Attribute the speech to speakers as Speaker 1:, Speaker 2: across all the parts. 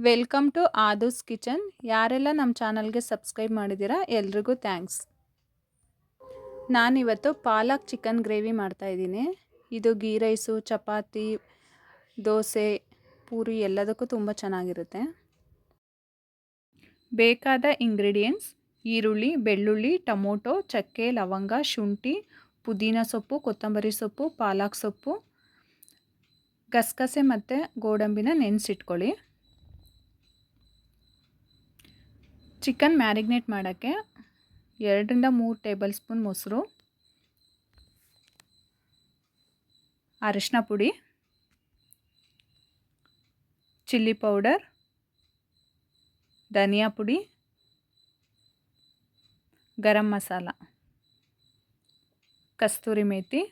Speaker 1: Welcome to ಆದೂಸ್ kitchen. ಯಾರೆಲ್ಲ ನಮ್ಮ ಚಾನಲ್ಗೆ ಸಬ್ಸ್ಕ್ರೈಬ್ ಮಾಡಿದ್ದೀರಾ ಎಲ್ರಿಗೂ ಥ್ಯಾಂಕ್ಸ್. ನಾನಿವತ್ತು ಪಾಲಕ್ ಚಿಕನ್ ಗ್ರೇವಿ ಮಾಡ್ತಾಯಿದ್ದೀನಿ. ಇದು ಗೀ ರೈಸು, ಚಪಾತಿ, ದೋಸೆ, ಪೂರಿ ಎಲ್ಲದಕ್ಕೂ ತುಂಬ ಚೆನ್ನಾಗಿರುತ್ತೆ. ಬೇಕಾದ ಇಂಗ್ರೀಡಿಯೆಂಟ್ಸ್: ಈರುಳ್ಳಿ, ಬೆಳ್ಳುಳ್ಳಿ, ಟೊಮೊಟೊ, ಚಕ್ಕೆ, ಲವಂಗ, ಶುಂಠಿ, ಪುದೀನ ಸೊಪ್ಪು, ಕೊತ್ತಂಬರಿ ಸೊಪ್ಪು, ಪಾಲಕ್ ಸೊಪ್ಪು, ಗಸಗಸೆ ಮತ್ತು ಗೋಡಂಬಿನ ನೆನೆಸಿಟ್ಕೊಳ್ಳಿ. ಚಿಕನ್ ಮ್ಯಾರಿನೇಟ್ ಮಾಡೋಕ್ಕೆ 2-3 ಟೇಬಲ್ ಸ್ಪೂನ್ ಮೊಸರು, ಅರಿಶಿನ ಪುಡಿ, ಚಿಲ್ಲಿ ಪೌಡರ್, ಧನಿಯಾ ಪುಡಿ, ಗರಂ ಮಸಾಲ, ಕಸ್ತೂರಿ ಮೇಥಿ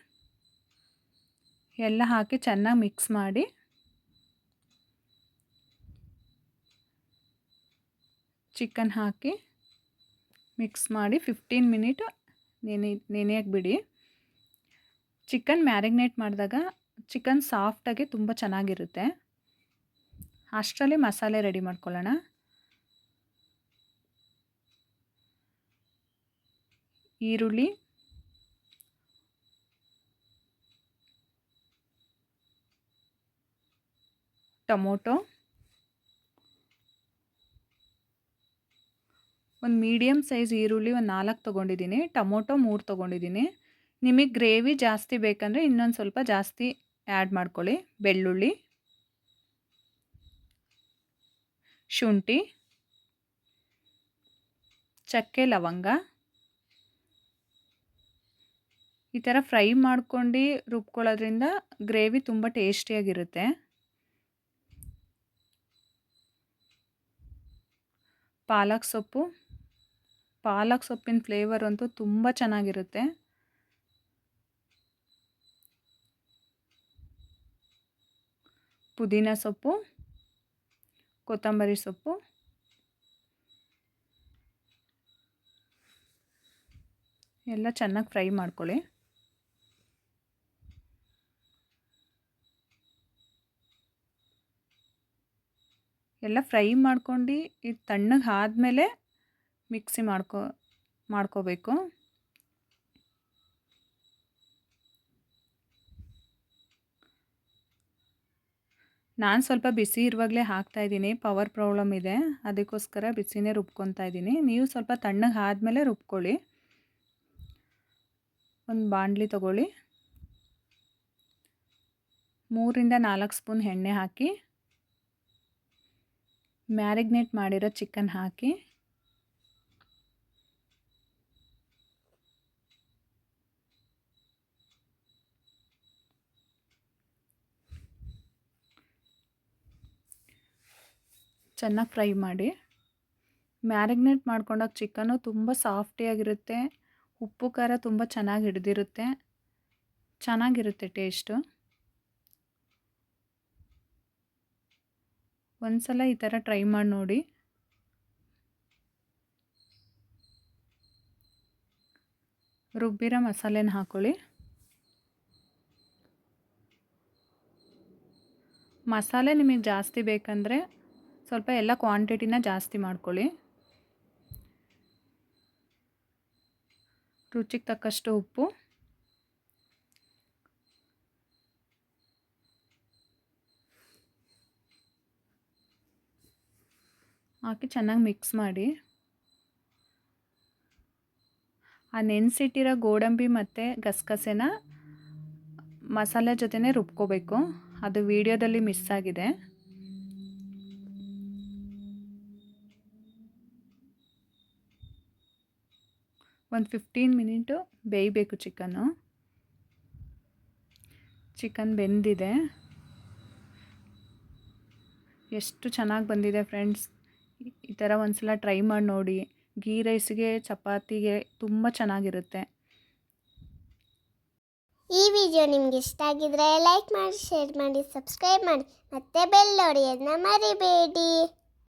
Speaker 1: ಎಲ್ಲ ಹಾಕಿ ಚೆನ್ನಾಗಿ ಮಿಕ್ಸ್ ಮಾಡಿ ಚಿಕನ್ ಹಾಕಿ ಮಿಕ್ಸ್ ಮಾಡಿ 15 ಮಿನಿಟ್ ನೆನೆಯಕ್ಕೆ ಬಿಡಿ. ಚಿಕನ್ ಮ್ಯಾರಿನೇಟ್ ಮಾಡಿದಾಗ ಚಿಕನ್ ಸಾಫ್ಟಾಗಿ ತುಂಬ ಚೆನ್ನಾಗಿರುತ್ತೆ. ಅಷ್ಟರಲ್ಲಿ ಮಸಾಲೆ ರೆಡಿ ಮಾಡ್ಕೊಳ್ಳೋಣ. ಈರುಳ್ಳಿ, ಟೊಮೊಟೊ, ಒಂದು ಮೀಡಿಯಮ್ ಸೈಜ್ ಈರುಳ್ಳಿ ಒಂದು 4 ತೊಗೊಂಡಿದ್ದೀನಿ, ಟೊಮೊಟೊ 3 ತೊಗೊಂಡಿದ್ದೀನಿ. ನಿಮಗೆ ಗ್ರೇವಿ ಜಾಸ್ತಿ ಬೇಕಂದರೆ ಇನ್ನೊಂದು ಸ್ವಲ್ಪ ಜಾಸ್ತಿ ಆ್ಯಡ್ ಮಾಡ್ಕೊಳ್ಳಿ. ಬೆಳ್ಳುಳ್ಳಿ, ಶುಂಠಿ, ಚಕ್ಕೆ, ಲವಂಗ ಈ ಥರ ಫ್ರೈ ಮಾಡ್ಕೊಂಡು ರುಬ್ಕೊಳ್ಳೋದ್ರಿಂದ ಗ್ರೇವಿ ತುಂಬ ಟೇಸ್ಟಿಯಾಗಿರುತ್ತೆ. ಪಾಲಕ್ ಸೊಪ್ಪಿನ ಫ್ಲೇವರ್ ಅಂತೂ ತುಂಬ ಚೆನ್ನಾಗಿರುತ್ತೆ. ಪುದೀನ ಸೊಪ್ಪು, ಕೊತ್ತಂಬರಿ ಸೊಪ್ಪು, ಎಲ್ಲ ಚೆನ್ನಾಗಿ ಫ್ರೈ ಮಾಡ್ಕೊಳ್ಳಿ. ಎಲ್ಲ ಫ್ರೈ ಮಾಡ್ಕೊಂಡು ಇದು ತಣ್ಣಗೆ ಆದಮೇಲೆ ಮಿಕ್ಸಿ ಮಾಡ್ಕೋಬೇಕು. ನಾನು ಸ್ವಲ್ಪ ಬಿಸಿ ಇರುವಾಗಲೇ ಹಾಕ್ತಾಯಿದ್ದೀನಿ. ಪವರ್ ಪ್ರಾಬ್ಲಮ್ ಇದೆ, ಅದಕ್ಕೋಸ್ಕರ ಬಿಸಿನೇ ರುಬ್ಕೊತಾ ಇದ್ದೀನಿ. ನೀವು ಸ್ವಲ್ಪ ತಣ್ಣಗೆ ಆದಮೇಲೆ ರುಬ್ಕೊಳ್ಳಿ. ಒಂದು ಬಾಣಲಿ ತಗೊಳ್ಳಿ. 3-4 ಸ್ಪೂನ್ ಎಣ್ಣೆ ಹಾಕಿ ಮ್ಯಾರಿನೇಟ್ ಮಾಡಿರೋ ಚಿಕನ್ ಹಾಕಿ ಚೆನ್ನಾಗಿ ಫ್ರೈ ಮಾಡಿ. ಮ್ಯಾರಿನೇಟ್ ಮಾಡ್ಕೊಂಡಾಗ ಚಿಕನ್ನು ತುಂಬ ಸಾಫ್ಟಿಯಾಗಿರುತ್ತೆ. ಉಪ್ಪು ಖಾರ ತುಂಬ ಚೆನ್ನಾಗಿ ಹಿಡಿದಿರುತ್ತೆ, ಚೆನ್ನಾಗಿರುತ್ತೆ ಟೇಸ್ಟು. ಒಂದ್ಸಲ ಈ ಥರ ಟ್ರೈ ಮಾಡಿ ನೋಡಿ. ರುಬ್ಬಿರೋ ಮಸಾಲೆನ ಹಾಕ್ಕೊಳ್ಳಿ. ಮಸಾಲೆ ನಿಮಗೆ ಜಾಸ್ತಿ ಬೇಕಂದರೆ ಸ್ವಲ್ಪ ಎಲ್ಲ ಕ್ವಾಂಟಿಟಿನ ಜಾಸ್ತಿ ಮಾಡ್ಕೊಳ್ಳಿ. ರುಚಿಗೆ ತಕ್ಕಷ್ಟು ಉಪ್ಪು, ಹಾಕಿ ಚೆನ್ನಾಗಿ ಮಿಕ್ಸ್ ಮಾಡಿ. ಆ ನೆನೆಸಿಟ್ಟಿರೋ ಗೋಡಂಬಿ ಮತ್ತು ಗಸಗಸೆನ ಮಸಾಲೆ ಜೊತೆನೇ ರುಬ್ಕೋಬೇಕು. ಅದು ವಿಡಿಯೋದಲ್ಲಿ ಮಿಸ್ ಆಗಿದೆ. ಒಂದು 15 ಮಿನಿಟು ಬೇಯಬೇಕು ಚಿಕನ್ನು. ಚಿಕನ್ ಬೆಂದಿದೆ, ಎಷ್ಟು ಚೆನ್ನಾಗಿ ಬಂದಿದೆ ಫ್ರೆಂಡ್ಸ್. ಈ ಥರ ಒಂದ್ಸಲ ಟ್ರೈ ಮಾಡಿ ನೋಡಿ. ಗೀ ರೈಸ್ಗೆ, ಚಪಾತಿಗೆ ತುಂಬ ಚೆನ್ನಾಗಿರುತ್ತೆ.
Speaker 2: ಈ ವಿಡಿಯೋ ನಿಮಗೆ ಇಷ್ಟ ಆಗಿದ್ರೆ ಲೈಕ್ ಮಾಡಿ, ಶೇರ್ ಮಾಡಿ, ಸಬ್ಸ್ಕ್ರೈಬ್ ಮಾಡಿ, ಮತ್ತೆ ಬೆಲ್ ಹೊಡೆಯೋದನ್ನ ಮರಿಬೇಡಿ.